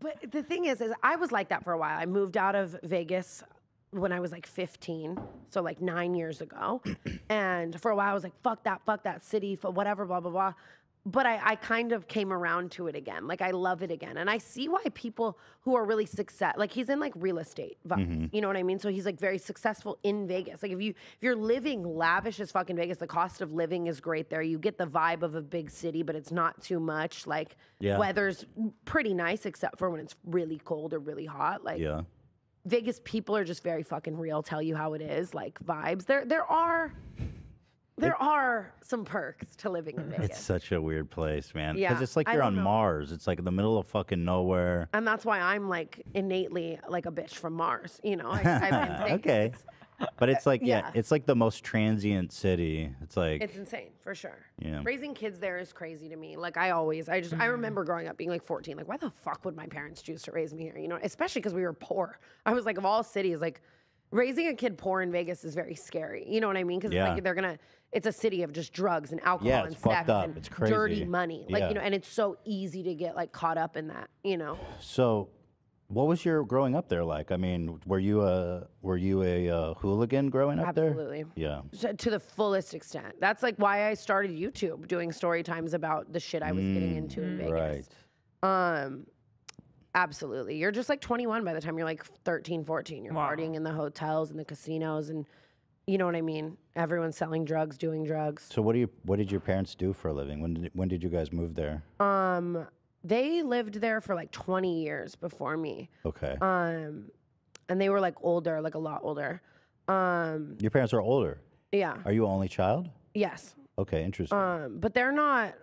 But the thing is I was like that for a while. I moved out of Vegas when I was like 15, so like 9 years ago. And for a while I was like, fuck that city, for whatever, blah, blah, blah. But I kind of came around to it again. Like, I love it again. And I see why people who are really like he's in like real estate vibes, you know what I mean? So he's like very successful in Vegas. Like if you're living lavish as fucking Vegas, the cost of living is great there. You get the vibe of a big city, but it's not too much. Like weather's pretty nice except for when it's really cold or really hot. Like Vegas people are just very fucking real, tell you how it is, like vibes. There are some perks to living in Vegas. It's such a weird place, man. Yeah, Because it's like you're on Mars. It's like in the middle of fucking nowhere. And that's why I'm like innately like a bitch from Mars, you know? I've been thinking. Okay. But it's like, it's like the most transient city. It's like... It's insane, for sure. Yeah. Raising kids there is crazy to me. Like I remember growing up being like 14, like why the fuck would my parents choose to raise me here? You know, especially because we were poor. I was like, of all cities, like raising a kid poor in Vegas is very scary. You know what I mean? Because like it's a city of just drugs and alcohol and sex and it's crazy. Dirty money. Like, you know, and it's so easy to get like caught up in that, you know? So what was your growing up there like? I mean, were you a hooligan growing up there? Absolutely. Yeah. So, to the fullest extent. That's like why I started YouTube, doing story times about the shit I was getting into in Vegas. Right. Absolutely. You're just like 21 by the time you're like 13, 14. You're partying in the hotels and the casinos and you know what I mean? Everyone's selling drugs, doing drugs. So what did your parents do for a living? When did you guys move there? They lived there for like 20 years before me. Okay. And they were like older, like a lot older. Your parents are older? Yeah. Are you an only child? Yes. Okay, interesting. But they're not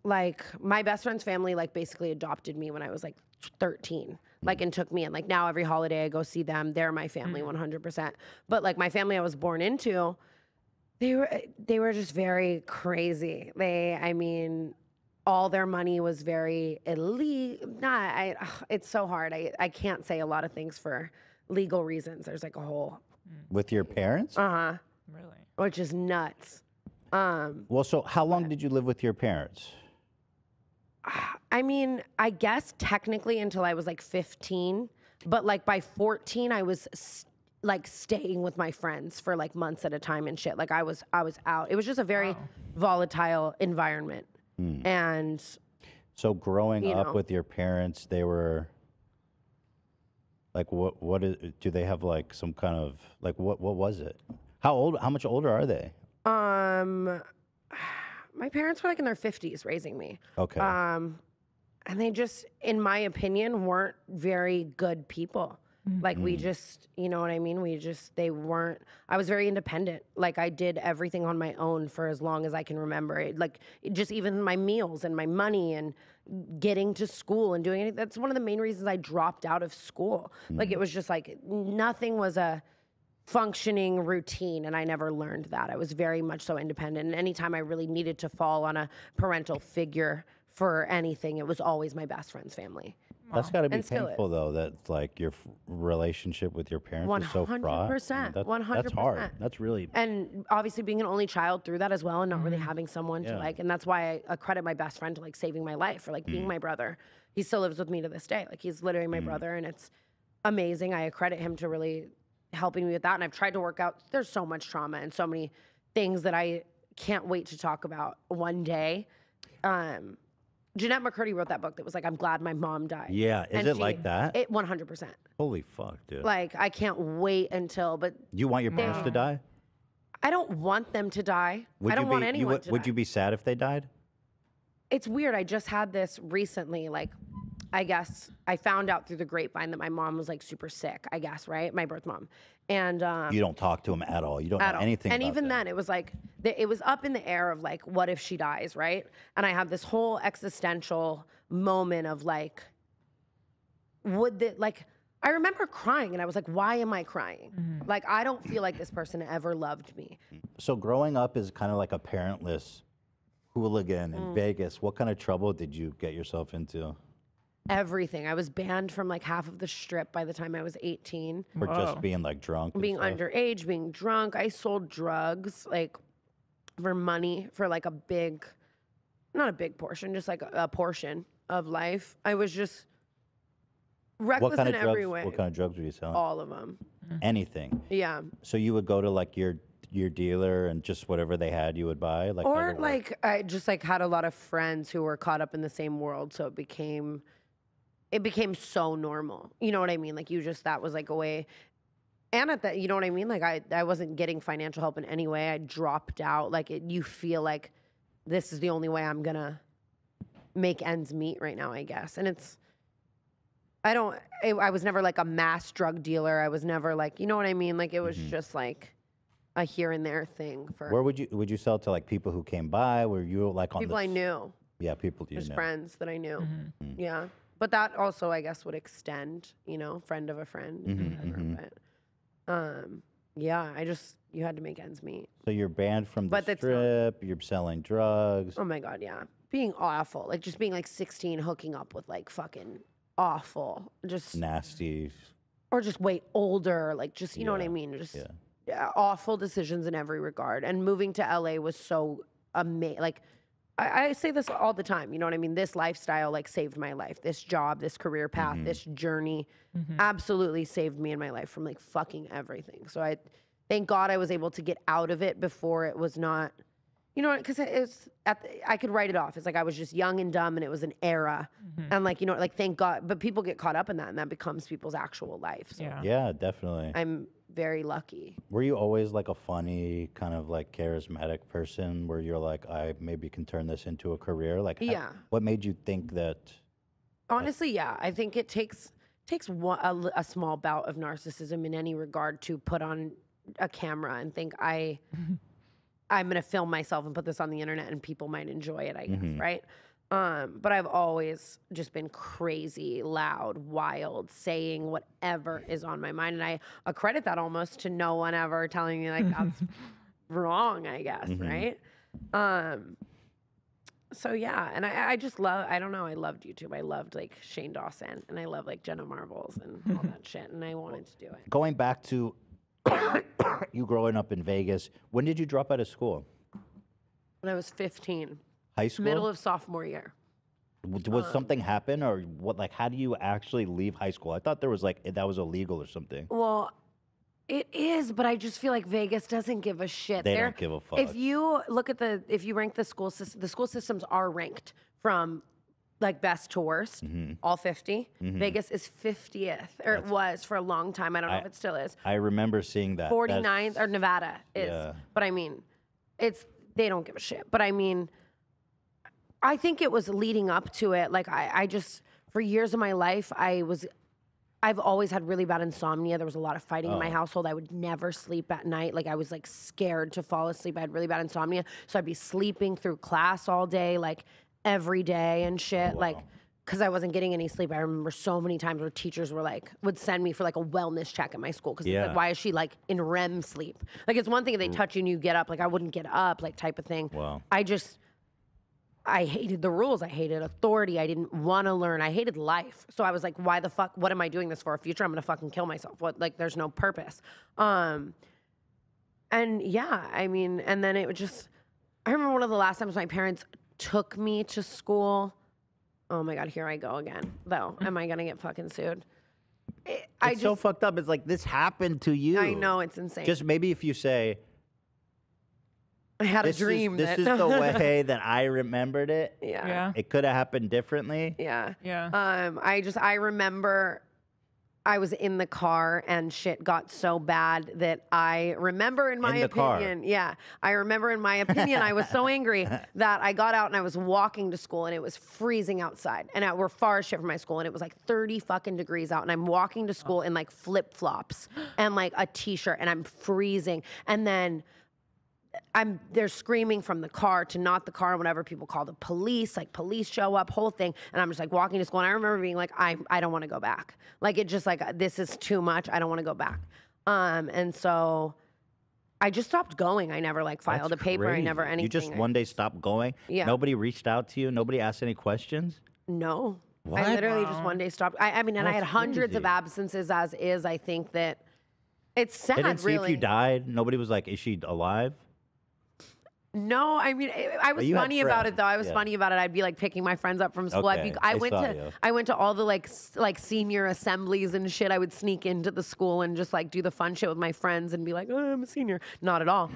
like my best friend's family like basically adopted me when I was like 13, like and took me and like now every holiday I go see them. They're my family 100%. But like my family I was born into, they were just very crazy. I mean, all their money was very illegal. It's so hard. I can't say a lot of things for legal reasons. There's like a whole with your parents? Really? Which is nuts. Well, so how long did you live with your parents? I mean, I guess technically until I was like 15, but like by 14, I was like staying with my friends for like months at a time and shit. Like I was out. It was just a very volatile environment. And so growing up with your parents, they were like, do they have like some kind of like, what was it? How much older are they? My parents were like in their 50s raising me. Okay. And they just, in my opinion, weren't very good people. Like we just, you know what I mean? They weren't, I was very independent. Like I did everything on my own for as long as I can remember. Like just even my meals and my money and getting to school and doing anything. That's one of the main reasons I dropped out of school. Like it was just like, nothing was a functioning routine and I never learned that. I was very much so independent. And anytime I really needed to fall on a parental figure for anything, it was always my best friend's family. That's got to be painful, though, that like your relationship with your parents is so fraught. 100%. 100%. That's hard. That's really... And obviously being an only child through that as well and not really having someone to like... And that's why I credit my best friend to like saving my life or like being my brother. He still lives with me to this day. Like he's literally my brother and it's amazing. I credit him to really helping me with that. And I've tried to work out... There's so much trauma and so many things that I can't wait to talk about one day. Jeanette McCurdy wrote that book that was like, I'm glad my mom died. Yeah. Is it like that? It 100%. Holy fuck, dude. Like, I can't wait until, but... You want your parents to die? I don't want them to die. I don't want anyone to die. Would you be sad if they died? It's weird. I just had this recently, like, I guess I found out through the grapevine that my mom was like super sick, I guess, right? My birth mom. And you don't talk to him at all. You don't know anything and about even that. then, it was like, it was up in the air of like, what if she dies, right? And I had this whole existential moment of like, I remember crying and I was like, why am I crying? Like, I don't feel like this person ever loved me. So growing up as kind of like a parentless hooligan in Vegas, what kind of trouble did you get yourself into? Everything. I was banned from like half of the strip by the time I was 18. For just being like drunk? And being stuff? underage, being drunk. I sold drugs like for money for like a big, not a big portion, just like a portion of life. I was just Reckless in every way. What kind of drugs were you selling? All of them. Anything. Yeah. So you would go to like your dealer and just whatever they had you would buy? Like, or like I just like had a lot of friends who were caught up in the same world, so it became so normal. You know what I mean? Like that was like a way. And at that, you know what I mean? Like I wasn't getting financial help in any way. I dropped out. Like you feel like this is the only way I'm gonna make ends meet right now, I guess. And I was never like a mass drug dealer. I was never like, you know what I mean? Like it was just like a here and there thing for. Where would you sell to, like people who came by? Were you like on people I knew? Yeah, people you Just knew. friends that I knew. Yeah, but that also I guess would extend, friend of a friend, whatever. But yeah, you had to make ends meet. So you're banned from the strip. You're selling drugs. Oh my God, yeah, being awful. Like just being like 16, hooking up with like fucking awful, just nasty, or just way older. Like just you know what I mean? Just awful decisions in every regard. And moving to LA was so amazing. Like I say this all the time. You know what I mean? This lifestyle like saved my life. This job, this career path, this journey absolutely saved me in my life from like fucking everything. So I thank God I was able to get out of it before it was not, because I could write it off. It's like I was just young and dumb and it was an era. And like, thank God. But people get caught up in that and that becomes people's actual life. So yeah, definitely. I'm very lucky. Were you always like a funny, kind of like charismatic person where you're like, I maybe can turn this into a career? Like, what made you think that? Honestly, yeah. I think it takes a small bout of narcissism in any regard to put on a camera and think I'm going to film myself and put this on the internet and people might enjoy it, I guess, right? But I've always just been crazy, loud, wild, saying whatever is on my mind. And I accredit that almost to no one ever telling me like that's wrong, I guess, right? So yeah, and I just I don't know, I loved YouTube. I loved like Shane Dawson and I love like Jenna Marbles and all that shit. And I wanted to do it. Going back to you growing up in Vegas, when did you drop out of school? When I was 15. High school? Middle of sophomore year. Was something happen or what? Like, how do you actually leave high school? I thought there was like, that was illegal or something. Well, it is, but I just feel like Vegas doesn't give a shit. They don't give a fuck. If you look at if you rank the school systems are ranked from like best to worst, all 50. Vegas is 50th, or it was for a long time. I don't know if it still is. I remember seeing that. 49th, or Nevada is. Yeah. But I mean, they don't give a shit. But I mean, I think it was leading up to it. Like I just, for years of my life, I've always had really bad insomnia. There was a lot of fighting in my household. I would never sleep at night. Like I was like scared to fall asleep. I had really bad insomnia. So I'd be sleeping through class all day, like every day and shit. Like, cause I wasn't getting any sleep. I remember so many times where teachers were like, would send me for like a wellness check at my school. Cause it's like, why is she like in REM sleep? Like it's one thing if they touch you and you get up, like I wouldn't get up, like type of thing. Wow. I hated the rules. I hated authority. I didn't want to learn. I hated life. So I was like, why the fuck, what am I doing this for? A future? I'm going to fucking kill myself. What, like, there's no purpose. And yeah, I mean, and then it would just, I remember one of the last times my parents took me to school. Oh my God, here I go again, though. Am I going to get fucking sued? It's so fucked up. It's like, this happened to you. I know, it's insane. Just maybe if you say, I had a dream. This is the way that I remembered it. Yeah. It could have happened differently. Yeah. Yeah. I remember I was in the car and shit got so bad that I remember in my opinion, I remember in my opinion, I was so angry that I got out and I was walking to school and it was freezing outside and we're far as shit from my school and it was like 30 fucking degrees out and I'm walking to school in like flip flops and like a t-shirt and I'm freezing and then they're screaming from the car to not the car, whenever people call the police, like police show up, whole thing. And I'm just like walking to school. And I remember being like, I don't want to go back. Like, it just like, this is too much. I don't want to go back. And so I just stopped going. I never like filed a paper. I never anything. You just one day stopped going? Yeah. Nobody reached out to you? Nobody asked any questions? No. What? I literally just one day stopped. I mean, and I had hundreds of absences as is. I think that it's sad, They didn't see if you died? Nobody was like, is she alive? No, I mean, I was funny about it though. I was funny about it. I'd be like picking my friends up from school. Okay, I went to all the like senior assemblies and shit. I would sneak into the school and just like do the fun shit with my friends and be like, oh, I'm a senior. Not at all.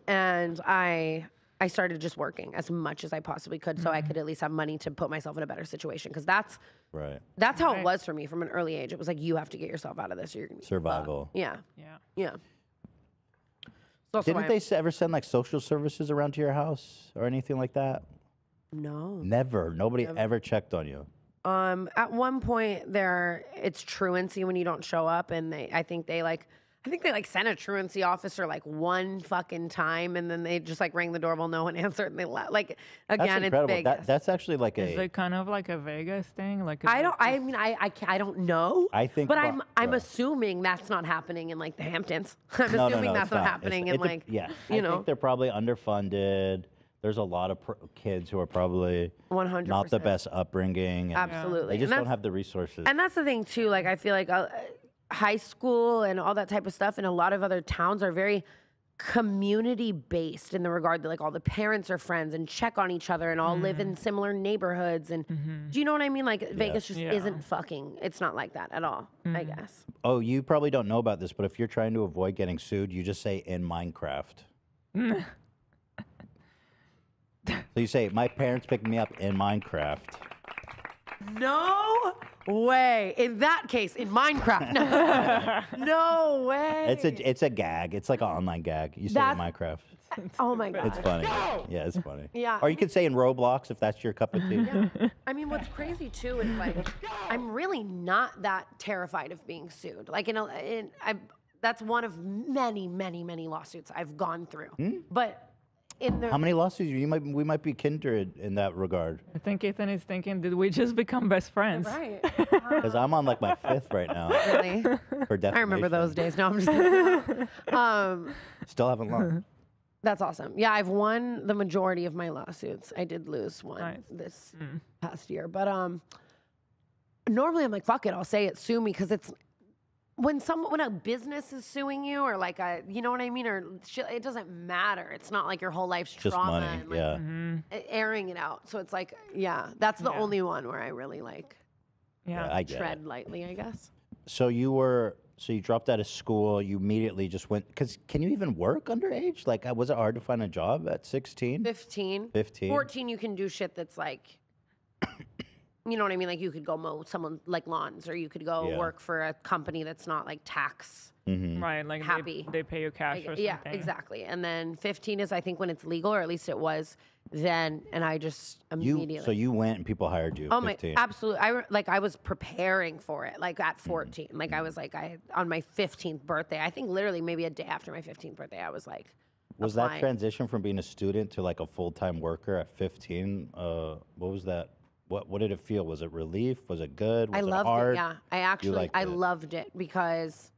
And I started just working as much as I possibly could so I could at least have money to put myself in a better situation. Because that's how it was for me from an early age. It was like, you have to get yourself out of this or you're going to be survival. Yeah. Didn't they ever send like social services around to your house or anything like that? No. Never. Nobody ever checked on you. At one point it's truancy when you don't show up, and I think they sent a truancy officer like one fucking time, and then they just like rang the doorbell, no one answered, and they left. Like again, it's Vegas. That's actually like Is it kind of like a Vegas thing? Like I don't know. I think, but I'm assuming that's not happening in like the Hamptons. I'm assuming that's not happening in like I think they're probably underfunded. There's a lot of kids who are probably 100% not the best upbringing. Absolutely, they just don't have the resources. And that's the thing too. Like I feel like high school and all that type of stuff in a lot of other towns are very community based in the regard that like all the parents are friends and check on each other and all live in similar neighborhoods. And do you know what I mean? Like Vegas just isn't fucking, it's not like that at all, I guess. Oh, you probably don't know about this, but if you're trying to avoid getting sued, you just say in Minecraft. So you say, my parents picked me up in Minecraft. No way. In that case, in Minecraft. No way. It's a gag. It's like an online gag. You say in Minecraft. Oh my God. It's funny. Yeah, it's funny. Yeah. Or you could say in Roblox if that's your cup of tea. Yeah. I mean, what's crazy too is like, I'm really not that terrified of being sued. Like, that's one of many, many, many lawsuits I've gone through. But how many lawsuits? We might be kindred in that regard. I think Ethan is thinking, did we just become best friends? Right. Because I'm on like my 5th right now. Really? For defamation. I remember those days. No, I'm just kidding. Still haven't lost. That's awesome. Yeah, I've won the majority of my lawsuits. I did lose one this past year. But normally I'm like, fuck it, I'll say it, sue me, because it's when a business is suing you or like you know what I mean, or shit, it doesn't matter. It's not like your whole life's trauma just money, and like airing it out. So it's like, that's the only one where I really like I get tread lightly, I guess. So you dropped out of school. You immediately just went, because can you even work underage? Like, was it hard to find a job at 16? 15. 14, you can do shit that's like, you know what I mean? Like you could go mow someone like lawns, or you could go work for a company that's not like tax right, like happy. They pay you cash or something. Yeah, exactly. And then 15 is I think when it's legal, or at least it was then. And I just immediately. So you went and people hired you. Oh 15. my, absolutely. I was preparing for it like at 14. Like I was like on my 15th birthday. I think literally maybe a day after my 15th birthday, I was like. Was that transition from being a student to like a full-time worker at 15? What was that? What did it feel? Was it relief? Was it good? Was I loved it hard? it. Yeah, I loved it because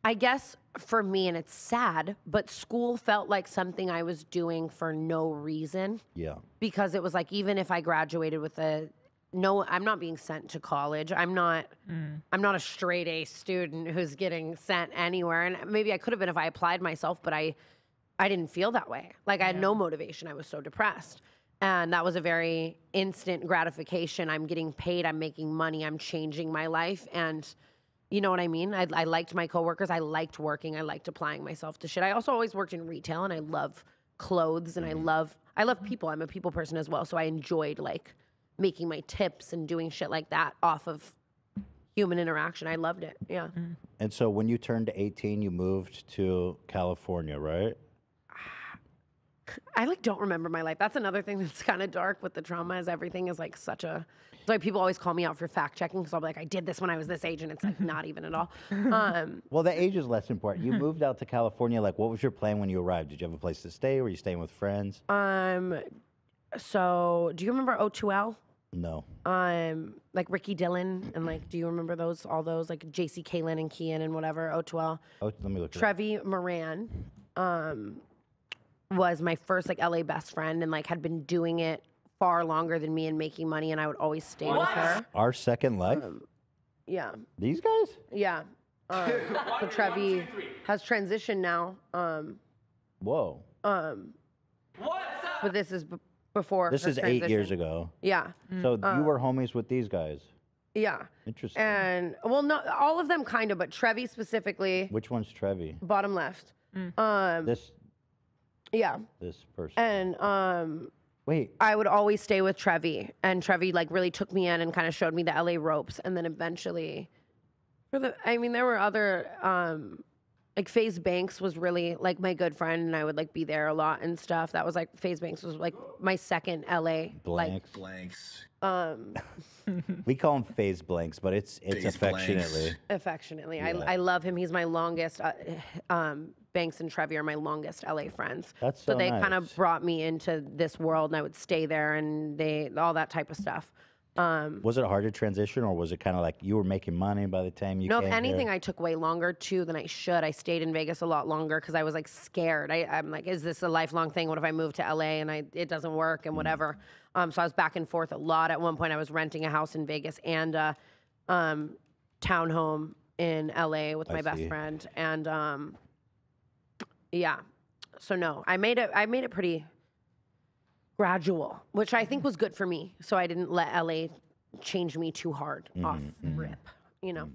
I guess for me, and it's sad, but school felt like something I was doing for no reason. Yeah. Because it was like, even if I graduated with I'm not being sent to college. I'm not a straight A student who's getting sent anywhere. And maybe I could have been if I applied myself, but I didn't feel that way. Like I had no motivation. I was so depressed. And that was a very instant gratification. I'm getting paid, I'm making money, I'm changing my life. And you know what I mean? I liked my coworkers, I liked working, I liked applying myself to shit. I also always worked in retail, and I love clothes, and I love people. I'm a people person as well. So I enjoyed like making my tips and doing shit like that off of human interaction. I loved it. Yeah. And so when you turned 18, you moved to California, right? I like don't remember my life. That's another thing that's kind of dark with the trauma, is everything is like such a. That's why people always call me out for fact checking, because I'll be like, I did this when I was this age, and it's like not even at all. Well, the age is less important. You moved out to California. Like, what was your plan when you arrived? Did you have a place to stay? Were you staying with friends? So do you remember O2L? No. Like Ricky Dillon, and like, do you remember all those like JC Kalen and Kian and whatever, O2L? Oh, let me look. Trevi Moran. Was my first like LA best friend, and like had been doing it far longer than me and making money, and I would always stay with her. Our second life? Yeah. These guys? Yeah. So Trevi has transitioned now. Whoa. But this is before. This her is 8 years transition. ago. Yeah. So you were homies with these guys. Yeah. Interesting. And well, no, all of them kind of, but Trevi specifically. Which one's Trevi? Bottom left. This Yeah. this person. And Wait. I would always stay with Trevi, and Trevi like really took me in and kind of showed me the LA ropes, and then eventually, there were other like FaZe Banks was really like my good friend, and I would like be there a lot and stuff. That was like FaZe Banks was like my second LA Blanks. Blanks. We call him FaZe Blanks, but it's FaZe affectionately. Affectionately. Yeah. I love him. He's my longest. Banks and Trevi are my longest LA friends. That's so so they nice. kind of brought me into this world, and I would stay there, and all that type of stuff. Was it hard to transition, or was it kind of like you were making money by the time you No, came if anything, here? I took way longer too than I should. I stayed in Vegas a lot longer because I was like scared. I'm like, is this a lifelong thing? What if I move to LA and it doesn't work and whatever? So I was back and forth a lot. At one point, I was renting a house in Vegas and a townhome in LA with my best friend. And yeah, so no, I made it pretty gradual, which I think was good for me. So I didn't let LA change me too hard off rip, you know.